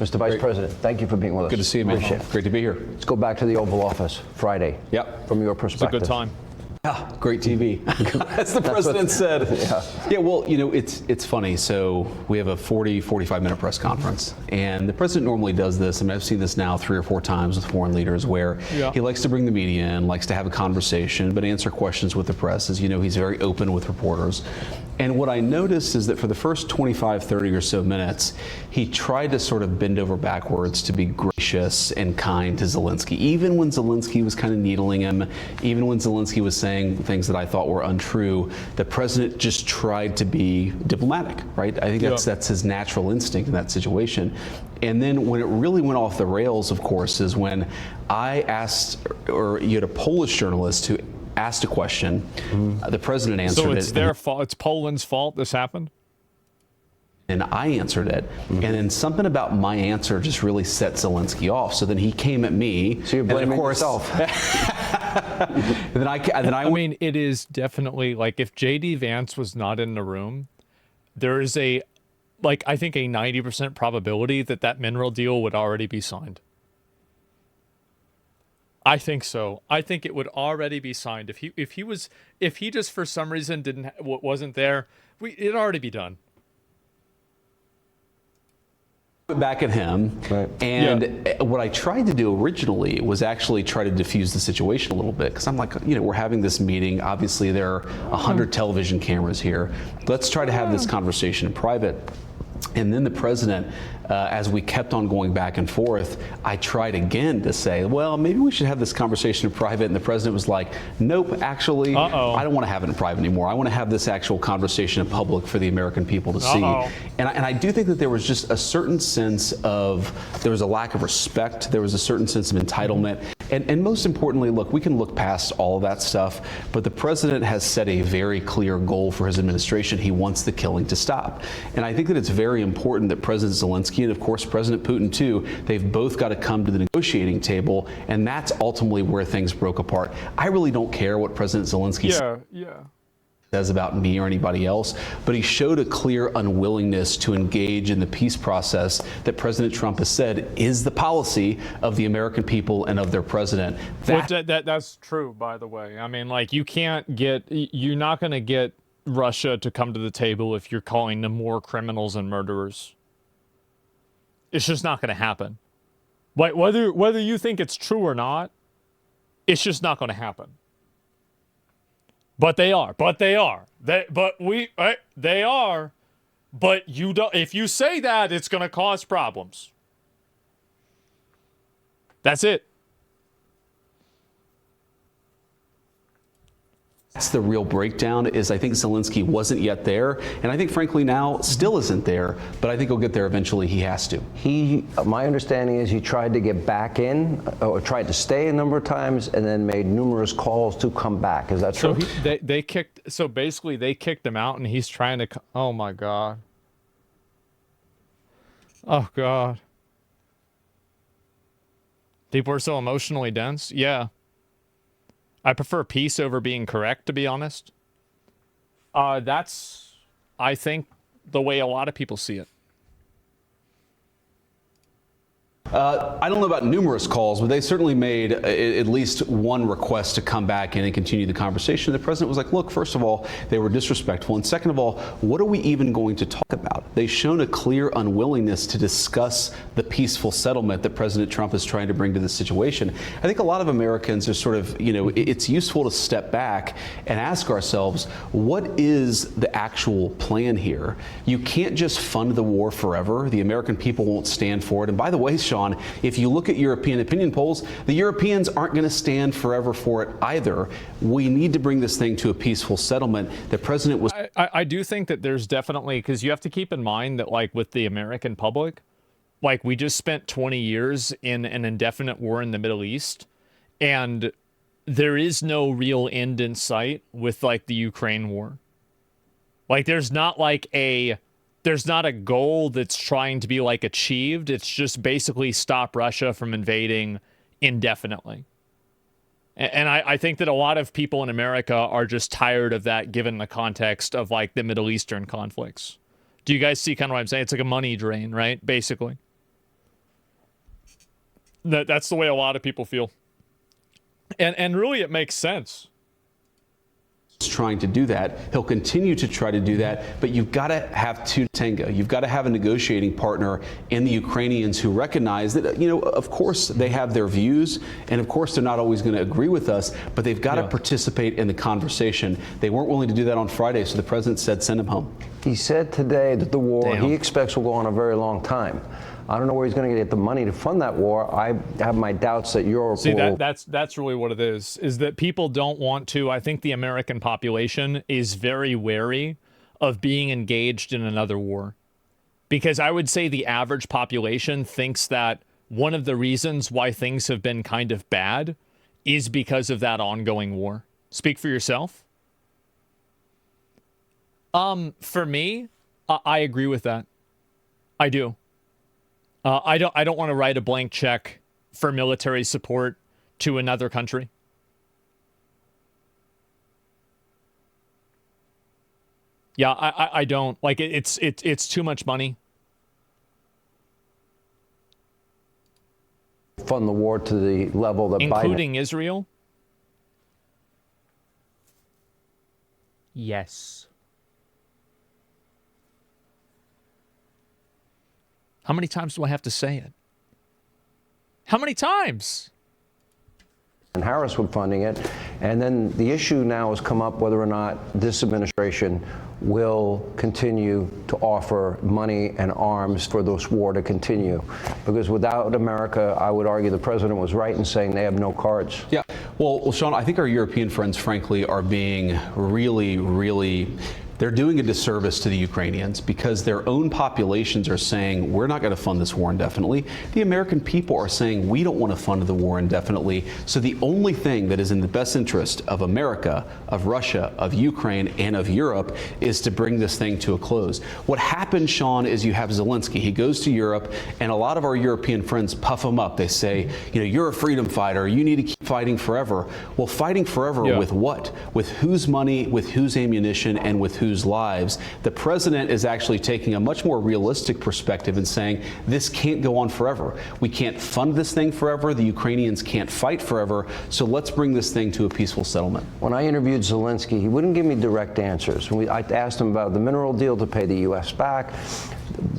Mr. Vice President, thank you for being with us. Good to see you, man. Appreciate it. Great to be here. Let's go back to the Oval Office Friday. Yep. From your perspective. It's a good time. Yeah, great TV, as the president said. Yeah, well, you know, it's funny. So we have a 45-minute press conference, and the president normally does this. I mean, I've seen this now 3 or 4 times with foreign leaders where he likes to bring the media in, likes to have a conversation, but answer questions with the press. As you know, he's very open with reporters. And what I noticed is that for the first 25, 30 or so minutes, he tried to sort of bend over backwards to be gracious and kind to Zelensky, even when Zelensky was kind of needling him, even when Zelensky was saying things that I thought were untrue. The president just tried to be diplomatic, right? I think that's his natural instinct in that situation. And then when it really went off the rails, of course, is when I asked, or you had a Polish journalist who asked a question, the president answered it. So it's their fault, it's Poland's fault this happened? And I answered it, and then something about my answer just really set Zelensky off. So then he came at me. So you're blaming yourself. I mean, it is definitely like if JD Vance was not in the room, there is I think a 90% probability that that mineral deal would already be signed. I think so. I think it would already be signed if he just for some reason wasn't there. It'd already be done. Back at him, and what I tried to do originally was actually try to diffuse the situation a little bit, because I'm like, you know, we're having this meeting. Obviously, there are 100 television cameras here. Let's try to have this conversation in private. And then the president, as we kept on going back and forth, I tried again to say, well, maybe we should have this conversation in private. And the president was like, nope, actually, I don't want to have it in private anymore. I want to have this actual conversation in public for the American people to see. And I do think that there was just a certain sense of, there was a lack of respect. There was a certain sense of entitlement. And most importantly, look, we can look past all of that stuff, but the president has set a very clear goal for his administration. He wants the killing to stop. And I think that it's very important that President Zelensky and, of course, President Putin, too, they've both got to come to the negotiating table, and that's ultimately where things broke apart. I really don't care what President Zelensky says about me or anybody else, but he showed a clear unwillingness to engage in the peace process that President Trump has said is the policy of the American people and of their president. That's true, by the way. I mean, like, you're not going to get Russia to come to the table if you're calling them war criminals and murderers. It's just not going to happen. Whether you think it's true or not, it's just not going to happen. But they are. They are. But you don't. If you say that, it's going to cause problems. That's it. That's the real breakdown, is I think Zelensky wasn't yet there, and I think frankly now still isn't there, but I think he'll get there eventually. He has to. My understanding is he tried to get back in, or tried to stay a number of times, and then made numerous calls to come back. Is that true? So basically they kicked him out, and he's trying to, oh my God. Oh God. People are so emotionally dense. Yeah. I prefer peace over being correct, to be honest. That's, I think, the way a lot of people see it. I don't know about numerous calls, but they certainly made at least one request to come back in and continue the conversation. The president was like, look, first of all, they were disrespectful. And second of all, what are we even going to talk about? They've shown a clear unwillingness to discuss the peaceful settlement that President Trump is trying to bring to this situation. I think a lot of Americans are sort of, you know, it's useful to step back and ask ourselves, what is the actual plan here? You can't just fund the war forever. The American people won't stand for it. And by the way, Sean, if you look at European opinion polls, the Europeans aren't going to stand forever for it either. We need to bring this thing to a peaceful settlement. The president was... I do think that there's definitely, because you have to keep in mind that, like, with the American public, like, we just spent 20 years in an indefinite war in the Middle East, and there is no real end in sight with, like, the Ukraine war. Like, there's not a goal that's trying to be, like, achieved. It's just basically stop Russia from invading indefinitely. And I think that a lot of people in America are just tired of that, given the context of, like, the Middle Eastern conflicts. Do you guys see kind of what I'm saying? It's like a money drain, right? Basically. That's the way a lot of people feel. And really it makes sense. Trying to do that. He'll continue to try to do that, but you've got to have two tango. You've got to have a negotiating partner in the Ukrainians who recognize that, of course they have their views, and of course they're not always going to agree with us, but they've got to participate in the conversation. They weren't willing to do that on Friday, so the president said send him home. He said today that the war he expects will go on a very long time. I don't know where he's going to get the money to fund that war. I have my doubts that Europe will... That's really what it is that people don't want to. I think the American population is very wary of being engaged in another war. Because I would say the average population thinks that one of the reasons why things have been kind of bad is because of that ongoing war. Speak for yourself. For me, I agree with that. I do. I don't want to write a blank check for military support to another country. Yeah, I don't. Like, it's too much money. Fund the war to the level that including Israel? Yes. How many times do I have to say it? How many times? And Harris were funding it. And then the issue now has come up whether or not this administration will continue to offer money and arms for this war to continue. Because without America, I would argue the president was right in saying they have no cards. Yeah. Well, Sean, I think our European friends, frankly, are being really they're doing a disservice to the Ukrainians because their own populations are saying, we're not going to fund this war indefinitely. The American people are saying, we don't want to fund the war indefinitely. So the only thing that is in the best interest of America, of Russia, of Ukraine, and of Europe is to bring this thing to a close. What happens, Sean, is you have Zelensky. He goes to Europe, and a lot of our European friends puff him up. They say, you're a freedom fighter. You need to keep fighting forever. Well, fighting forever with what? With whose money, with whose ammunition, and with whose lives? The president is actually taking a much more realistic perspective and saying this can't go on forever. We can't fund this thing forever. The Ukrainians can't fight forever. So let's bring this thing to a peaceful settlement. When I interviewed Zelensky, he wouldn't give me direct answers. I asked him about the mineral deal to pay the U.S. back.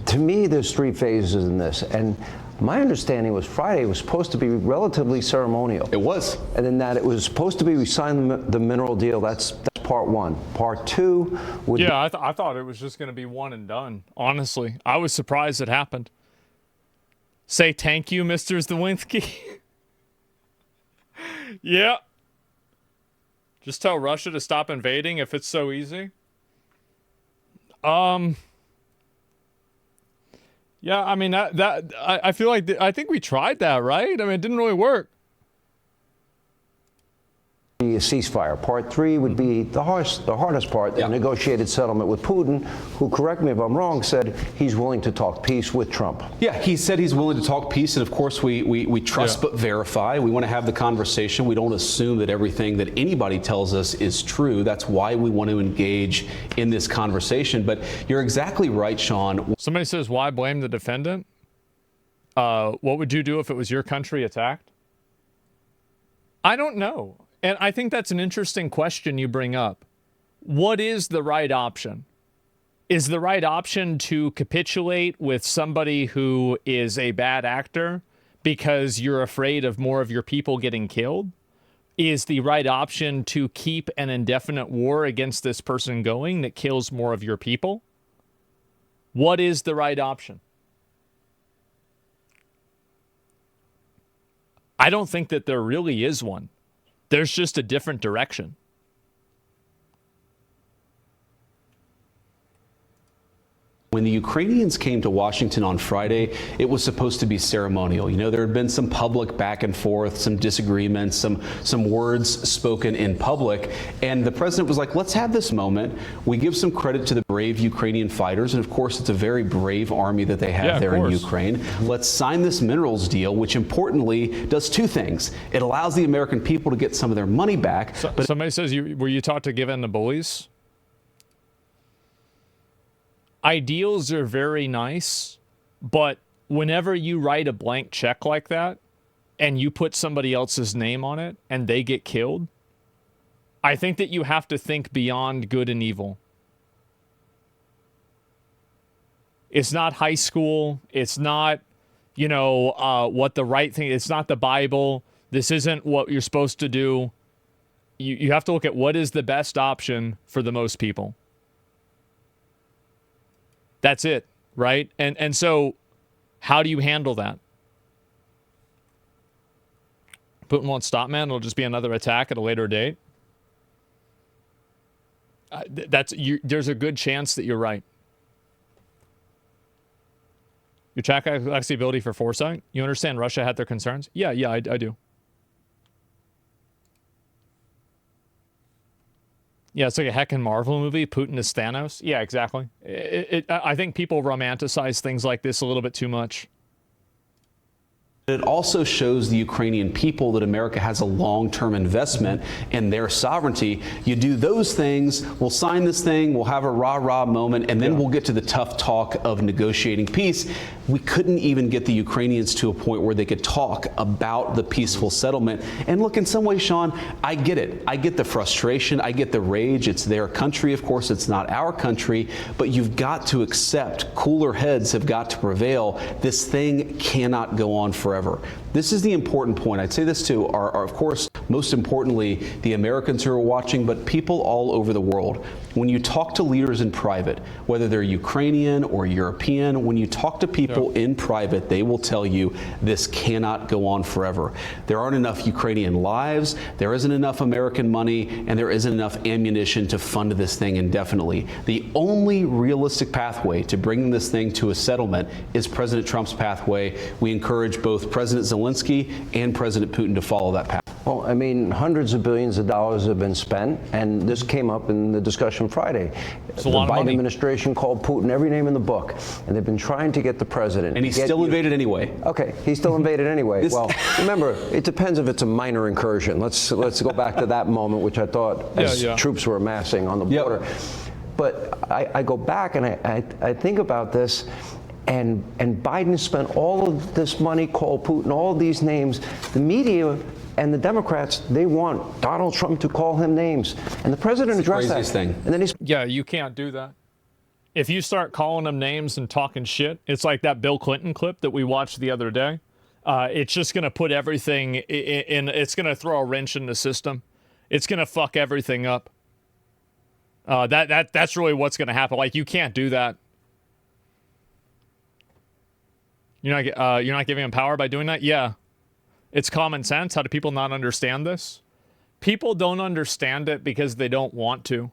To me, there's three phases in this. And my understanding was Friday was supposed to be relatively ceremonial. It was. And then that it was supposed to be we signed the mineral deal. That's part one. Part two would be... I thought it was just going to be one and done. Honestly, I was surprised it happened. Say thank you, Mr. Zelensky. Yeah. Just tell Russia to stop invading if it's so easy. Yeah, I mean I feel like I think we tried that, right? I mean, it didn't really work. A ceasefire. Part three would be the hardest part, the negotiated settlement with Putin, who, correct me if I'm wrong, said he's willing to talk peace with Trump. Yeah, he said he's willing to talk peace, and of course we trust but verify. We want to have the conversation. We don't assume that everything that anybody tells us is true. That's why we want to engage in this conversation. But you're exactly right, Sean. Somebody says, why blame the defendant? What would you do if it was your country attacked? I don't know. And I think that's an interesting question you bring up. What is the right option? Is the right option to capitulate with somebody who is a bad actor because you're afraid of more of your people getting killed? Is the right option to keep an indefinite war against this person going that kills more of your people? What is the right option? I don't think that there really is one. There's just a different direction. When the Ukrainians came to Washington on Friday, it was supposed to be ceremonial. There had been some public back and forth, some disagreements, some words spoken in public. And the president was like, let's have this moment. We give some credit to the brave Ukrainian fighters. And of course, it's a very brave army that they have there in Ukraine. Let's sign this minerals deal, which importantly does two things. It allows the American people to get some of their money back. But somebody says, were you taught to give in to bullies? Ideals are very nice, but whenever you write a blank check like that, and you put somebody else's name on it and they get killed, I think that you have to think beyond good and evil. It's not high school. It's not, what the right thing. It's not the Bible. This isn't what you're supposed to do. You have to look at what is the best option for the most people. That's it, right? And so how do you handle that? Putin won't stop, man. It'll just be another attack at a later date. There's a good chance that you're right. Your chat lacks the ability for foresight. You understand Russia had their concerns? Yeah, I do. Yeah, it's like a heckin' Marvel movie. Putin is Thanos. Yeah, exactly. I think people romanticize things like this a little bit too much. It also shows the Ukrainian people that America has a long-term investment in their sovereignty. You do those things, we'll sign this thing, we'll have a rah-rah moment, and then we'll get to the tough talk of negotiating peace. We couldn't even get the Ukrainians to a point where they could talk about the peaceful settlement. And look, in some ways, Sean, I get it. I get the frustration. I get the rage. It's their country. Of course, it's not our country. But you've got to accept, cooler heads have got to prevail. This thing cannot go on forever. This is the important point. I'd say this too, are of course, most importantly, the Americans who are watching, but people all over the world. When you talk to leaders in private, whether they're Ukrainian or European, when you talk to people in private, they will tell you this cannot go on forever. There aren't enough Ukrainian lives, there isn't enough American money, and there isn't enough ammunition to fund this thing indefinitely. The only realistic pathway to bringing this thing to a settlement is President Trump's pathway. We encourage both President Zelensky and President Putin to follow that path. Well, I mean, hundreds of billions of dollars have been spent, and this came up in the discussion Friday. It's a lot of money. The Biden administration called Putin every name in the book, and they've been trying to get the president. And he still invaded anyway. Okay, he still invaded anyway. Well, remember, it depends if it's a minor incursion. Let's go back to that moment, which I thought as troops were amassing on the border. But I go back and I think about this. And Biden spent all of this money, called Putin, all these names. The media and the Democrats, they want Donald Trump to call him names. And the president addressed that. Thing. And then he's you can't do that. If you start calling them names and talking shit, it's like that Bill Clinton clip that we watched the other day. It's just going to put everything in, it's going to throw a wrench in the system. It's going to fuck everything up. That's really what's going to happen. Like, you can't do that. You're not giving them power by doing that? Yeah. It's common sense. How do people not understand this? People don't understand it because they don't want to.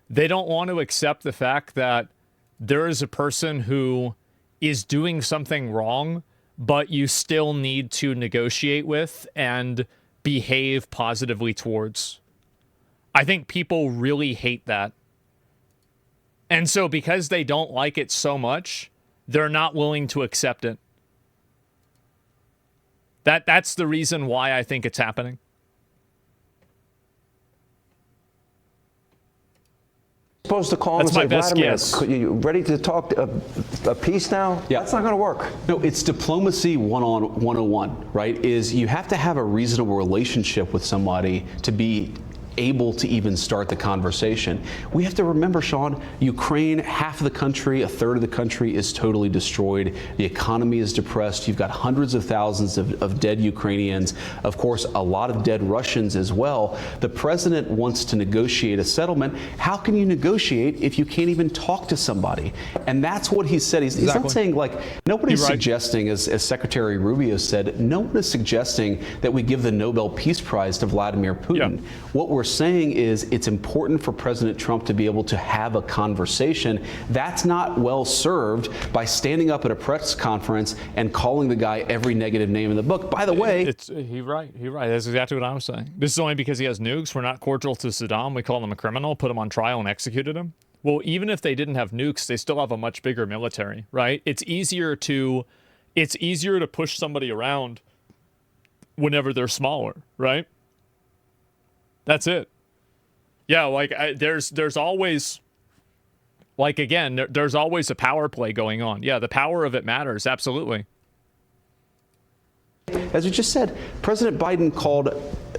They don't want to accept the fact that there is a person who is doing something wrong, but you still need to negotiate with and behave positively towards. I think people really hate that. And so because they don't like it so much, they're not willing to accept it. That's the reason why I think it's happening. supposed to call him and say, Vladimir, you ready to talk a peace now? Yeah. That's not going to work. No, it's diplomacy 101, right? Is you have to have a reasonable relationship with somebody to be able to even start the conversation. We have to remember, Sean, Ukraine, half of the country, a third of the country is totally destroyed. The economy is depressed. You've got hundreds of thousands of dead Ukrainians. Of course, a lot of dead Russians as well. The president wants to negotiate a settlement. How can you negotiate if you can't even talk to somebody? And that's what he said. He's not saying, like, nobody's suggesting, as Secretary Rubio said, no one is suggesting that we give the Nobel Peace Prize to Vladimir Putin. Yeah. What we're saying is it's important for President Trump to be able to have a conversation. That's not well served by standing up at a press conference and calling the guy every negative name in the book. By the way, he's right. That's exactly what I was saying. This is only because he has nukes. We're not cordial to Saddam. We call him a criminal, put him on trial and executed him. Well, even if they didn't have nukes, they still have a much bigger military, right? It's easier to push somebody around whenever they're smaller, right? That's it. Yeah, like there's always, like, again, there's always a power play going on. Yeah, the power of it matters, absolutely. as we just said, President Biden called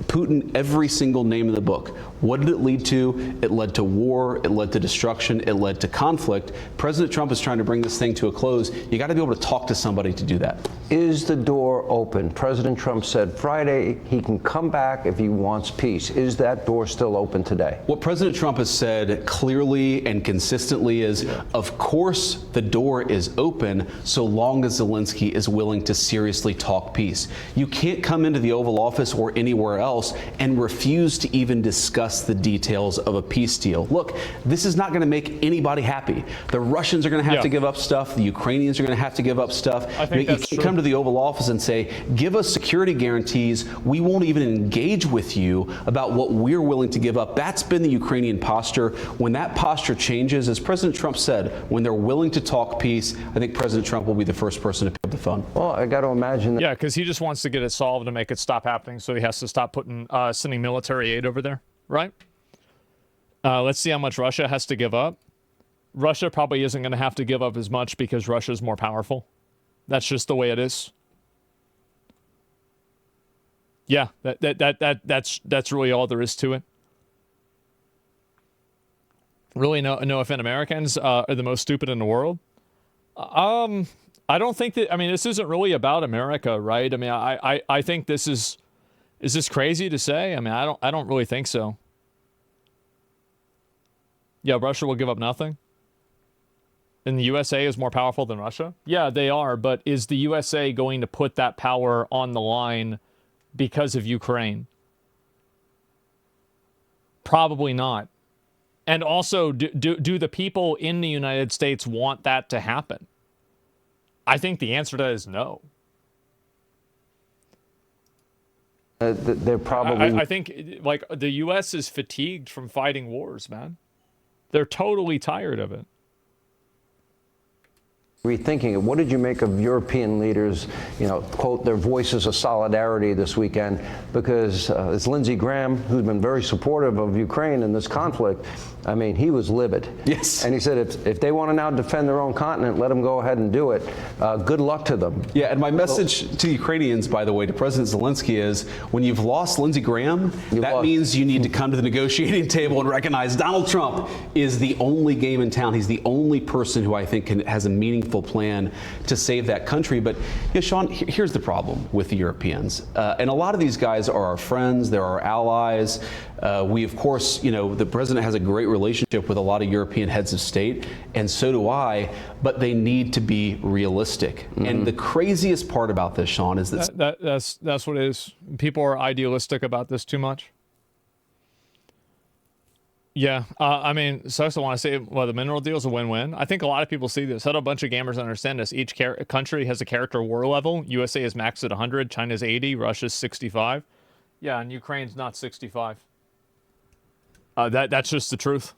Putin every single name in the book. What did it lead to? It led to war. It led to destruction. It led to conflict. President Trump is trying to bring this thing to a close. You got to be able to talk to somebody to do that. Is the door open? President Trump said Friday he can come back if he wants peace. Is that door still open today? What President Trump has said clearly and consistently is, of course, the door is open so long as Zelensky is willing to seriously talk peace. You can't come into the Oval Office or anywhere else and refuse to even discuss the details of a peace deal. Look, this is not going to make anybody happy. The Russians are going to have to give up stuff. The Ukrainians are going to have to give up stuff. I think you that's can't true. come to the Oval Office and say, give us security guarantees. We won't even engage with you about what we're willing to give up. That's been the Ukrainian posture. When that posture changes, as President Trump said, when they're willing to talk peace, I think President Trump will be the first person to pick up the phone. Well, I got to imagine that. Yeah, because he just wants to get it solved and make it stop happening, so he has to stop sending military aid over there, right? Let's see how much Russia has to give up. Russia probably isn't going to have to give up as much because Russia's more powerful. That's just the way it is. Yeah, that's really all there is to it. Really, no offense, Americans are the most stupid in the world. I don't think that. I mean, this isn't really about America, right? I mean, I think this is this crazy to say? I mean, I don't really think so. Yeah, Russia will give up nothing. And the USA is more powerful than Russia? Yeah, they are, but is the USA going to put that power on the line because of Ukraine? Probably not. And also, do the people in the United States want that to happen? I think the answer to that is no. They're probably. I think like the U.S. is fatigued from fighting wars, man. They're totally tired of it. Rethinking it. What did you make of European leaders, quote, their voices of solidarity this weekend? Because it's Lindsey Graham, who's been very supportive of Ukraine in this conflict. I mean, he was livid. Yes. And he said if they want to now defend their own continent, let them go ahead and do it. Good luck to them. Yeah, and my message to Ukrainians, by the way, to President Zelensky is, when you've lost Lindsey Graham, that means you need to come to the negotiating table and recognize Donald Trump is the only game in town. He's the only person who I think has a meaningful plan to save that country. But Sean, here's the problem with the Europeans. And a lot of these guys are our friends. They're our allies. We, of course, the president has a great relationship with a lot of European heads of state, and so do I, but they need to be realistic. Mm-hmm. And the craziest part about this, Sean, is that that's what it is. People are idealistic about this too much. Yeah, I mean, so I also want to say, well, the mineral deal is a win-win. I think a lot of people see this. I know a bunch of gamers understand this. Each country has a character war level. USA is maxed at 100, China's 80, Russia's 65. Yeah, and Ukraine's not 65. That's just the truth.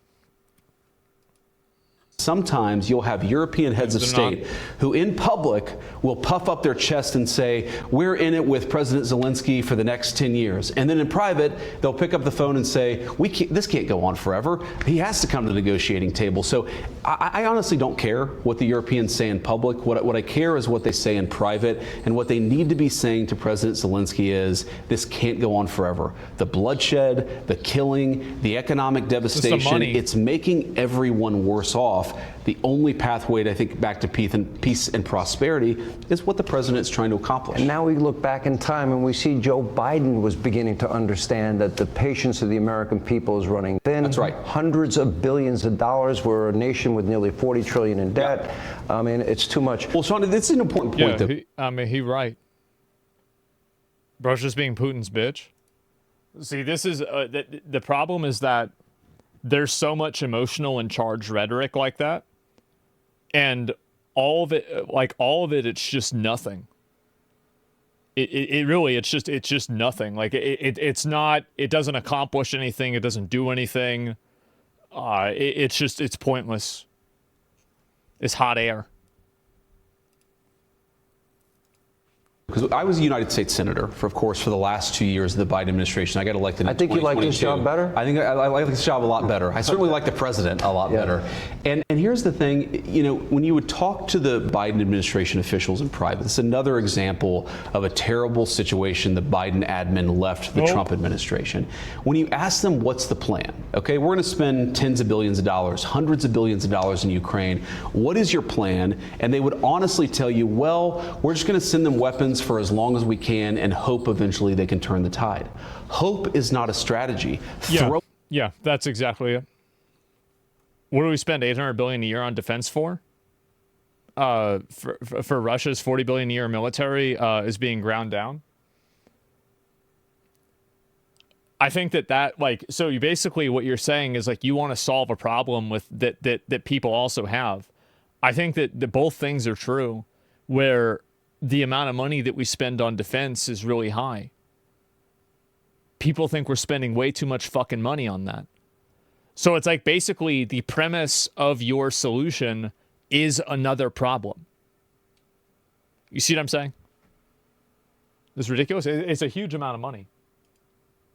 sometimes you'll have European heads of state who in public will puff up their chest and say, we're in it with President Zelensky for the next 10 years. And then in private, they'll pick up the phone and say, this can't go on forever. He has to come to the negotiating table. So I honestly don't care what the Europeans say in public. What I care is what they say in private. And what they need to be saying to President Zelensky is, this can't go on forever. The bloodshed, the killing, the economic devastation, it's making everyone worse off. The only pathway, I think, back to peace and prosperity is what the president is trying to accomplish. And now we look back in time and we see Joe Biden was beginning to understand that the patience of the American people is running thin. That's right. Hundreds of billions of dollars. We're a nation with nearly 40 trillion in debt. Yeah. I mean, it's too much. Well, Sean, this is an important point. Yeah, he's right. Russia's being Putin's bitch. See, this is the problem is that there's so much emotional and charged rhetoric like that, and all of it, it's just nothing. It really, it's just nothing. Like it's not. It doesn't accomplish anything. It doesn't do anything. It's pointless. It's hot air. Because I was a United States Senator, of course, for the last 2 years of the Biden administration. I got elected in 2022. I think you like this job better? I think I like this job a lot better. I certainly like the president a lot better. And here's the thing, you know, when you would talk to the Biden administration officials in private, this is another example of a terrible situation the Biden admin left the Trump administration. When you ask them what's the plan, okay, we're going to spend tens of billions of dollars, hundreds of billions of dollars in Ukraine. What is your plan? And they would honestly tell you, well, we're just going to send them weapons for as long as we can and hope eventually they can turn the tide. Hope is not a strategy. Yeah, that's exactly it. What do we spend $800 billion a year on defense for? For Russia's $40 billion a year military is being ground down. I think that like, so you basically, what you're saying is like, you want to solve a problem with that people also have. I think that both things are true, where the amount of money that we spend on defense is really high. People think we're spending way too much fucking money on that. So it's like, basically the premise of your solution is another problem. You see what I'm saying? It's ridiculous. It's a huge amount of money.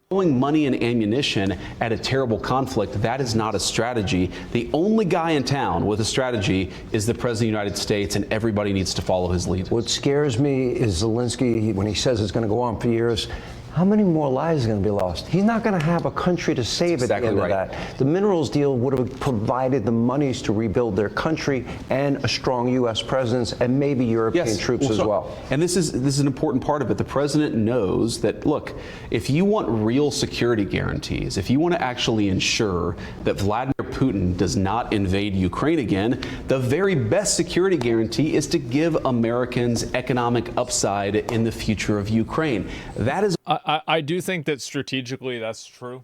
Throwing money and ammunition at a terrible conflict, that is not a strategy. The only guy in town with a strategy is the President of the United States, and everybody needs to follow his lead. What scares me is Zelensky, when he says it's going to go on for years, how many more lives are going to be lost? He's not going to have a country to save at the end of that. The minerals deal would have provided the monies to rebuild their country and a strong U.S. presence and maybe European troops as well. And this is an important part of it. The president knows that, look, if you want real security guarantees, if you want to actually ensure that Vladimir Putin does not invade Ukraine again, the very best security guarantee is to give Americans economic upside in the future of Ukraine. That is. I do think that strategically that's true.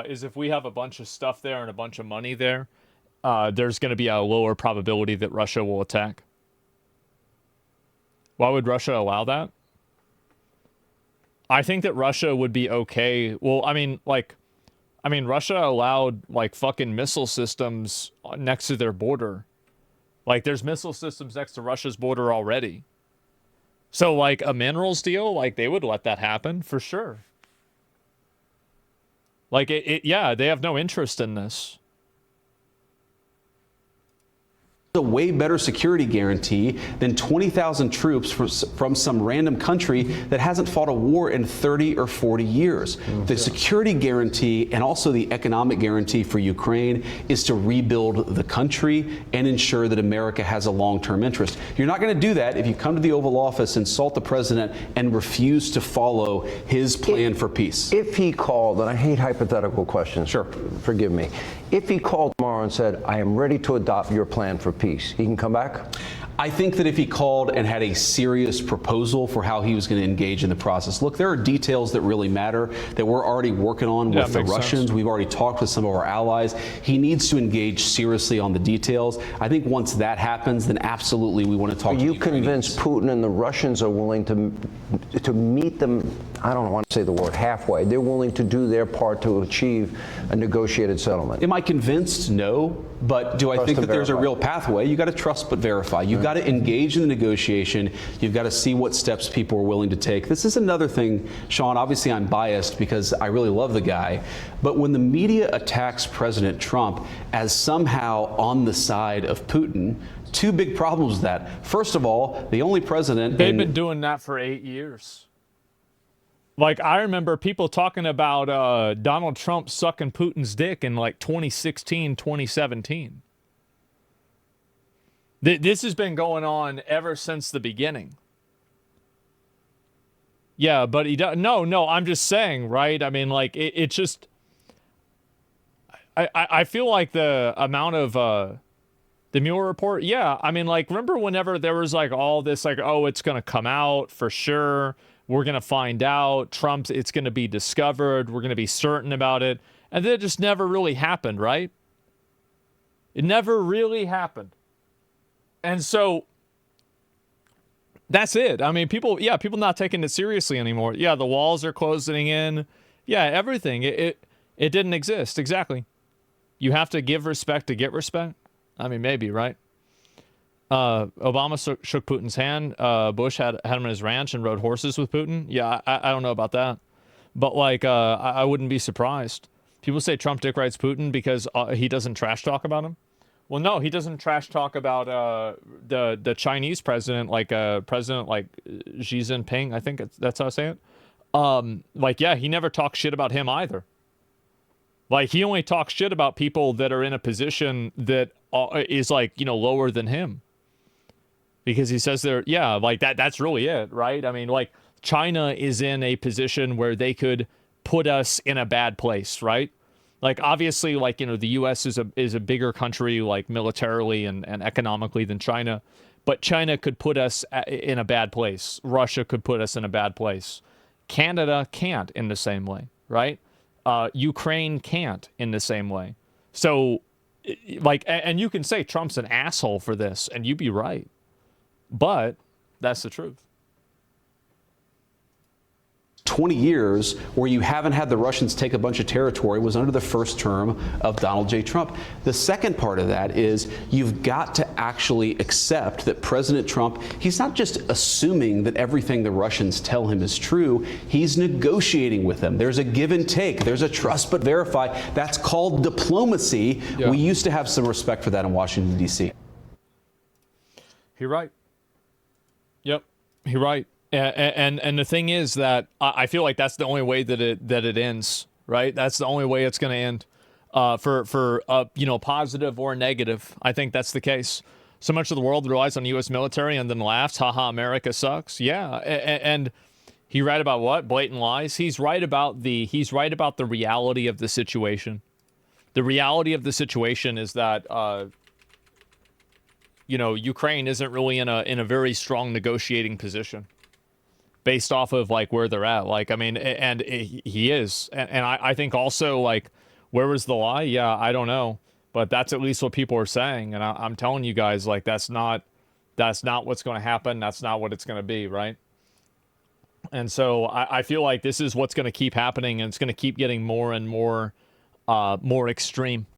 Is if we have a bunch of stuff there and a bunch of money there, there's going to be a lower probability that Russia will attack. Why would Russia allow that? I think that Russia would be okay. Well, I mean, Russia allowed like fucking missile systems next to their border. Like, there's missile systems next to Russia's border already. So, like, a minerals deal, like, they would let that happen for sure. Like, yeah, they have no interest in this. A way better security guarantee than 20,000 troops from some random country that hasn't fought a war in 30 or 40 years. The security guarantee and also the economic guarantee for Ukraine is to rebuild the country and ensure that America has a long-term interest. You're not going to do that if you come to the Oval Office, insult the president, and refuse to follow his plan for peace. If he called, and I hate hypothetical questions, forgive me. If he called tomorrow and said, I am ready to adopt your plan for peace, he can come back? I think that if he called and had a serious proposal for how he was going to engage in the process, look, there are details that really matter that we're already working on with the Russians. Sense. We've already talked with some of our allies. He needs to engage seriously on the details. I think once that happens, then absolutely we want to talk to the Ukrainians. Are you convinced Putin and the Russians are willing to meet them, I don't want to say the word halfway, they're willing to do their part to achieve a negotiated settlement? Am I convinced? No. But do I think that there's a real pathway? You got to trust but verify. You've got to engage in the negotiation. You've got to see what steps people are willing to take. This is another thing, Sean. Obviously, I'm biased because I really love the guy. But when the media attacks President Trump as somehow on the side of Putin, two big problems with that. First of all, the only president. They've been doing that for 8 years. Like, I remember people talking about Donald Trump sucking Putin's dick in like 2016, 2017. This has been going on ever since the beginning. Yeah, but he does. No, I'm just saying, right? I mean, like, it's just. I feel like the amount of the Mueller report. Yeah, I mean, like, remember whenever there was like all this, like, oh, it's going to come out for sure. We're going to find out. Trump's, it's going to be discovered. We're going to be certain about it. And then it just never really happened, right? It never really happened. And so that's it. I mean, people not taking it seriously anymore. Yeah, the walls are closing in. Yeah, everything. It didn't exist. Exactly. You have to give respect to get respect. I mean, maybe, right? Obama shook Putin's hand. Bush had him in his ranch and rode horses with Putin. Yeah, I don't know about that. But, like, I wouldn't be surprised. People say Trump dick rides Putin because he doesn't trash talk about him. Well, no, he doesn't trash talk about the Chinese president, like President like Xi Jinping. I think that's how I say it. Like, yeah, he never talks shit about him either. Like, he only talks shit about people that are in a position that is, like, you know, lower than him. Because he says they're, yeah, like that's really it, right? I mean, like, China is in a position where they could put us in a bad place, right? Like, obviously, like, you know, the U.S. is a bigger country, like, militarily and economically than China, but China could put us in a bad place. Russia could put us in a bad place. Canada can't in the same way, right? Ukraine can't in the same way. So, like, and you can say Trump's an asshole for this, and you'd be right, but that's the truth. 20 years where you haven't had the Russians take a bunch of territory was under the first term of Donald J. Trump. The second part of that is you've got to actually accept that President Trump, he's not just assuming that everything the Russians tell him is true, he's negotiating with them. There's a give and take. There's a trust but verify. That's called diplomacy. Yeah. We used to have some respect for that in Washington, D.C. You're right. Yep, you're right. And the thing is that I feel like that's the only way that it ends, right? That's the only way it's going to end, for you know, positive or negative. I think that's the case. So much of the world relies on the U.S. military and then laughs, haha, America sucks. Yeah, and he right about what? Blatant lies. He's right about the reality of the situation. The reality of the situation is that you know, Ukraine isn't really in a very strong negotiating position, based off of, like, where they're at. Like, I mean, and he is. And I think also, like, where was the lie? Yeah, I don't know. But that's at least what people are saying. And I'm telling you guys, like, that's not what's going to happen. That's not what it's going to be, right? And so I feel like this is what's going to keep happening, and it's going to keep getting more and more extreme.